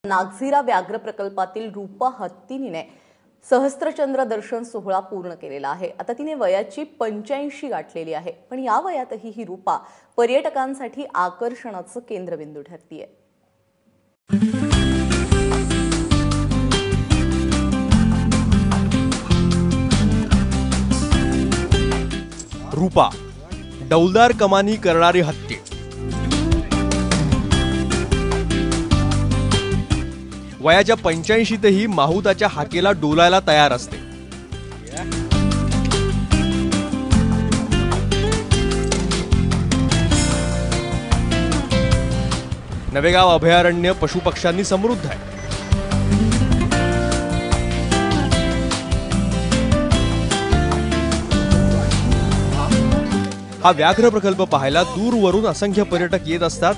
नागझिरा व्याघ्र प्रकल्पातील रूपा हत्तीने सहस्त्रचंद्र दर्शन सोहळा पूर्ण केलेला आहे। आता तिने वयाची 85 गाठलेली आहे, पण या वयातही ही रूपा पर्यटकांसाठी आकर्षणाचं केंद्रबिंदू ठरतीये। रूपा डौलदार कमानी करणारी हत्ती। वयाच्या 85तही माहुताच्या हाकेला डोलायला तयार असते। नवेगाव अभयारण्य पशुपक्ष्यांनी समृद्ध आहे। हा व्याघ्र प्रकल्प पाहायला दूरवरून असंख्य पर्यटक येत असतात,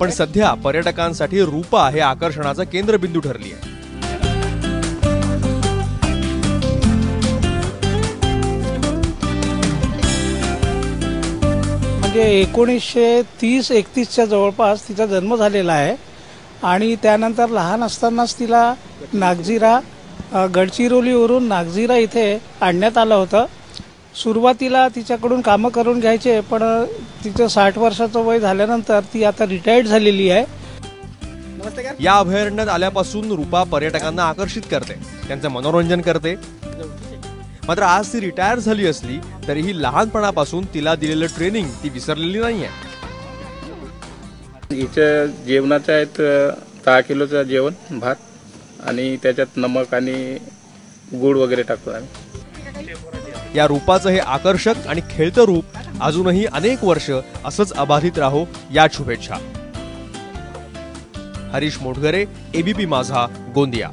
पण सध्या पर्यटकांसाठी रूपा हे आकर्षणाचा केंद्रबिंदू ठरली आहे। म्हणजे 1930-31च्या जवळपास तिचा जन्म झालेला आहे आणि त्यानंतर लहान असतानाच तिला नागझिरा गडचिरोलीवरून नागझिरा इथे आणण्यात आलं होतं। सुरुवातीला तिच्याकडून कामं करून घ्यायचे, पण तिचं 60 वर्षाचं वय झाल्यानंतर ती आता रिटायर्ड झालेली आहे। या अभयारण्यात आल्यापासून रूपा पर्यटकांना आकर्षित करते, त्यांचं मनोरंजन करते। मात्र आज ती रिटायर झाली असली तरीही लहानपणापासून तिला दिलेलं ट्रेनिंग ती विसरलेली नाहीये। हिच्या जेवणाचं आहेत 10 किलोचं जेवण, भात आणि त्याच्यात नमक आणि गूळ वगैरे टाकतो आम्ही। या रूपाचं हे आकर्षक आणि खेळतं रूप अजूनही अनेक वर्ष असंच अबाधित राहो या शुभेच्छा। हरीश मोटघरे, एबीपी माझा, गोंदिया।